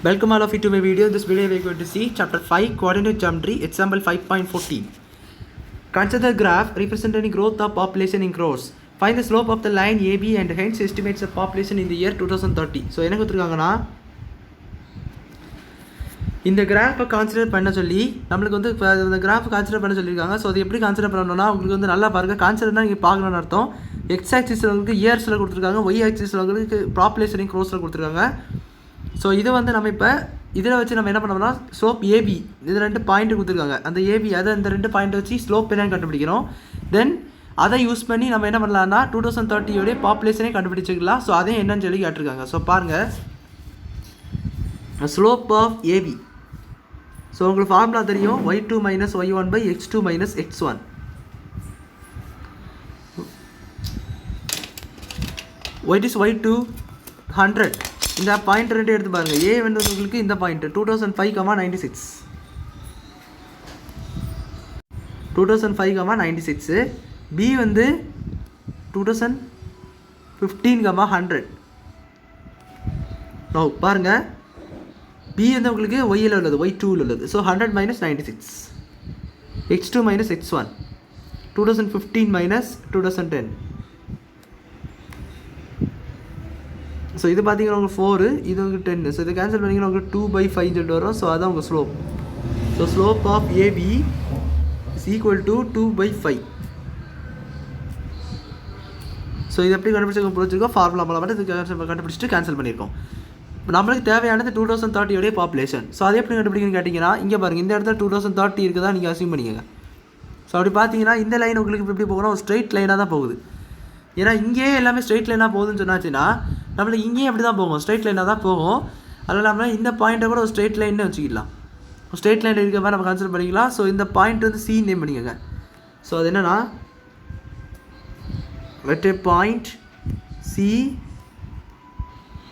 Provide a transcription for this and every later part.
Welcome all of you to my video. In this video we are going to see chapter 5 coordinate geometry example 5.14. Consider the graph representing growth of population in crores. Find the slope of the line AB and hence estimates the population in the year 2030. So என்ன கொடுத்திருக்காங்கன்னா இந்த கிராஃபை consider பண்ண சொல்லி நம்மளுக்கு வந்து இந்த graph consider பண்ண சொல்லியிருக்காங்க. So அது எப்படி கான்சிடர் பண்ணணும்னா உங்களுக்கு வந்து நல்லா பாருங்கள். கான்சிடர்னா நீங்கள் பார்க்கணும்னு அர்த்தம். எக்ஸ் ஆக்சிஸில் உங்களுக்கு இயர்ஸில் கொடுத்துருக்காங்க, ஒய் ஆக்சிஸில் உங்களுக்கு பாப்புலேஷன் க்ரோஸில் கொடுத்துருக்காங்க. ஸோ இதை வந்து நம்ம இப்போ இதில் வச்சு நம்ம என்ன பண்ணோம்னா ஸ்லோப் ஏபி இது 2 பாயிண்ட் கொடுத்துருக்காங்க. அந்த ஏபி அதை இந்த 2 பாயிண்ட் வச்சு ஸ்லோப் என்னன்னு கண்டுபிடிக்கிறோம். தென் அதை யூஸ் பண்ணி நம்ம என்ன பண்ணலாம்னா 2030 பாப்புலேஷனே கண்டுபிடிச்சிக்கலாம். ஸோ அதையும் என்னன்னு சொல்லி கேட்டிருக்காங்க. ஸோ பாருங்கள், ஸ்லோப் ஆஃப் ஏபி. ஸோ உங்களுக்கு ஃபார்முலா தெரியும், y2 minus y1 by x2 minus x1. What is y2? 100. இந்த பாயிண்ட் 2 எடுத்து பாருங்கள். ஏ வந்து உங்களுக்கு இந்த பாயிண்ட் 2005,96 2005,96. பி வந்து 2015,100. நோ பாருங்கள், பி வந்து உங்களுக்கு ஒய்யில் உள்ளது, y2வில் உள்ளது. So 100 minus 96, x2 minus x1, 2015 minus 2010. So இது பார்த்தீங்கன்னா உங்களுக்கு 4, இது உங்களுக்கு 10. ஸோ இது கேன்சல் பண்ணிங்கன்னா உங்களுக்கு 2/5 சொல்லிட்டு வரும். ஸோ அதான் உங்கள் slope. So slope of AB is equal to 2/5. So இது எப்படி கண்டுபிடிச்சி பிடிச்சிருக்கோம், ஃபார்முலா மூலம் மட்டும் இது கண்டுபிடிச்சிட்டு கேன்சல் பண்ணியிருக்கோம். நம்மளுக்கு தேவையானது 2030 பாப்புலேஷன். ஸோ அதை எப்படி கண்டுபிடிக்கணும்னு கேட்டிங்கன்னா இங்கே பாருங்கள், இந்த இடத்துல 2030 இருக்குதா நீங்கள் அசியூம் பண்ணிக்கங்க. ஸோ அப்படி பார்த்தீங்கன்னா இந்த லைன் உங்களுக்கு எப்படி போகணும், ஒரு ஸ்ட்ரெயிட் லைனாக தான் போகுது. ஏன்னா இங்கேயே எல்லாமே ஸ்ட்ரெயிட் லைனாக போகுதுன்னு சொன்னாச்சுன்னா நம்மளுக்கு இங்கேயும் எப்படி தான் போகும், ஸ்ட்ரெயிட் லைனாக தான் போகும். அதில் நம்ம இந்த பாயிண்ட்டை கூட ஒரு ஸ்ட்ரெயிட் லைன்னு வச்சுக்கலாம். ஸ்ட்ரெயிட் லைன் இருக்கிற மாதிரி நம்ம கன்சிடர் பண்ணிக்கலாம். ஸோ இந்த பாயிண்ட் வந்து சி நேம் பண்ணிக்கோங்க. ஸோ அது என்னென்னா வெட் ஏ பாயிண்ட் சி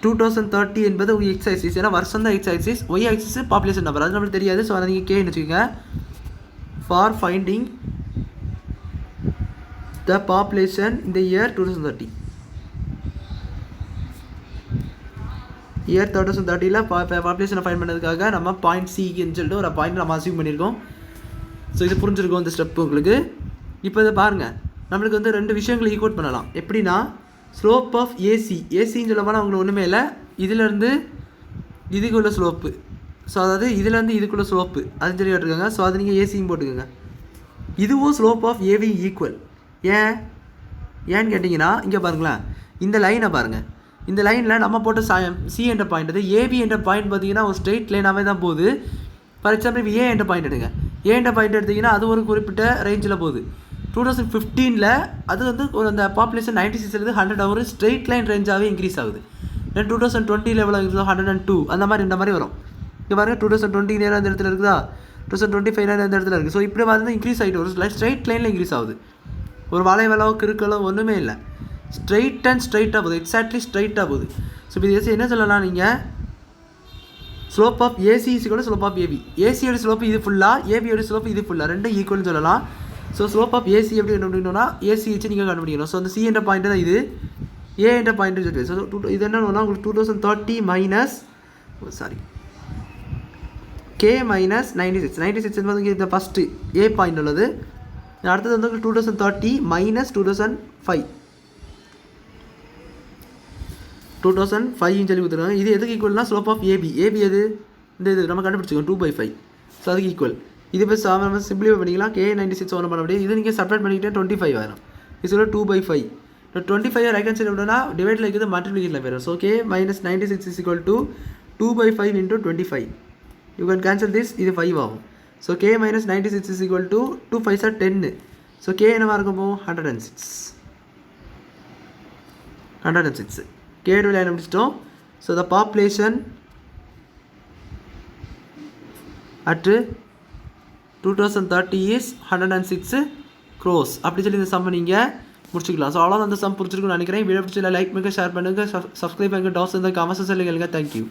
2030 என்பது எக்ஸ் ஆக்சிஸ். ஏன்னா வருஷம் தான் X axis, Y axis population number அது நம்மளுக்கு தெரியாது. ஸோ அதை நீங்கள் கேன்னு வச்சுக்கோங்க. For finding the population in the year 2030. year 2030ல பாப்புலேஷனை ஃபைண்ட் பண்ணதுக்காக நம்ம பாயிண்ட் சின்னு சொல்லிட்டு ஒரு பாயிண்ட் நம்ம அசியூம் பண்ணியிருக்கோம். ஸோ இது புரிஞ்சிருக்கோம் இந்த ஸ்டெப் உங்களுக்கு. இப்போ இதை பாருங்கள், நம்மளுக்கு வந்து 2 விஷயங்களை ஈக்குவேட் பண்ணலாம். எப்படின்னா ஸ்லோப் ஆஃப் ஏசின்னு சொல்ல போனால் அவங்களுக்கு ஒன்றுமே இல்லை, இதிலேருந்து இதுக்குள்ள ஸ்லோப்பு. ஸோ அதாவது இதுலேருந்து இதுக்குள்ள ஸ்லோப்பு அது சொல்லி கேட்டிருக்காங்க. ஸோ அது நீங்கள் ஏசியும் போட்டுக்கோங்க. இதுவும் ஸ்லோப் ஆஃப் ஏவி ஈக்குவல். ஏன்னு கேட்டிங்கன்னா இங்கே பாருங்களேன், இந்த லைனை பாருங்கள். இந்த லைனில் நம்ம போட்ட சி என்ற பாயிண்ட் அது ஏபி என்ற பாயிண்ட் பார்த்தீங்கன்னா ஒரு ஸ்ட்ரெயிட் லைனாகவே தான் போகுது. ஃபார் எக்ஸாம்பிள் இப்போ ஏ என்ற பாயிண்ட் எடுங்க. ஏ என்ற பாயிண்ட் எடுத்திங்கன்னா அது ஒரு குறிப்பிட்ட ரேஞ்சில் போகுது. 2015ல் அது வந்து ஒரு அந்த பாப்புலேஷன் 96 100 ஒரு ஸ்ட்ரெயிட் லைன் ரேஞ்சாகவே இன்க்ரீஸ் ஆகுது. தென் 2020 எவ்வளோ 102 அந்த மாதிரி இந்த மாதிரி வரும். இங்கே பாருங்கள் 2020 நேரம் அந்த இடத்துல இருக்குதா, 2025 நேரம் அந்த இடத்துல இருக்குது. ஸோ இப்படி வந்து இன்க்ரீஸ் ஆகிட்டு ஒரு ஸ்ட்ரெயிட் லைனில் இன்க்ரீஸ் ஆகுது. ஒரு வளைவலோ கிறுக்கலோ ஒன்றுமே இல்லை, ஸ்ட்ரைட்டாக போகுது, எக்ஸாக்ட்லி ஸ்ட்ரைட்டாக போகுது. ஸோ இப்போ இது என்ன சொல்லலாம், நீங்கள் ஸ்லோப் ஆஃப் ஏசி இஸ் கூட ஸ்லோப் ஆஃப் ஏபி. ஏசியோட ஸ்லோப்பு இது ஃபுல்லாக, ஏபியோட ஸ்லோப்பு இது ஃபுல்லாக, ரெண்டும் ஈக்குவல்னு சொல்லலாம். ஸோ ஸ்லோப் ஆஃப் ஏசி எப்படி கண்டுபிடிக்கணும்னா ஏசி வச்சு நீங்கள் கண்டுபிடிக்கணும். ஸோ அந்த சி என்ற பாயிண்ட் தான் இது, ஏ என்ற பாயிண்ட் சொல்லி. ஸோ இது என்னன்னா உங்களுக்கு 2030 மைனஸ் கே மைனஸ் 96 என்பது இந்த ஃபஸ்ட்டு ஏ பாயிண்ட் உள்ளது. அடுத்தது வந்து 2030 மைனஸ் 2005 சொல்லி கொடுத்துருக்காங்க. இது எதுக்கு ஈக்குவல்னா ஸ்லோப் ஆஃப் ஏபி எது இந்த இது நம்ம கண்டுபிடிச்சிக்கோம் 2/5. ஸோ அதுக்கு ஈக்குவல். இது இப்போ நம்ம சிம்பிளிஃபை பண்ணிக்கலாம். கே 96 ஒன்று பண்ண முடியாது. இது நீங்கள் சப்ரேட் பண்ணிக்கிட்டே 25 ஆயிரும். இது 2/5. 25 ரைட் ஹேண்ட் சைடு எப்படின்னா டிவைடில் இருக்குது மல்டிப்ளிகேஷனில் போயிடும். So K minus 96 is equal to 2/5 into 25. You can cancel this, இது 5 ஆகும். So K minus 96 is equal to 2 5 are 10. So K என்னவா இருக்குமோ 106. கே லைன் முடிச்சிட்டோம். So the population at 2030 is 106 crores. அப்படி சொல்லி இந்த சம் நீங்கள் முடிச்சுக்கலாம். ஸோ அவ்வளோதான் அந்த சம் பிடிச்சிருக்குன்னு நினைக்கிறேன். வீடியோ பிடிச்சல லைக் பண்ணுங்கள், ஷேர் பண்ணுங்கள், சப்ஸ்கிரைப் பண்ணுங்கள். டவுட்ஸ் இருந்தால் கமெண்ட்ஸ் சொல்லுங்கள். தேங்க்யூ.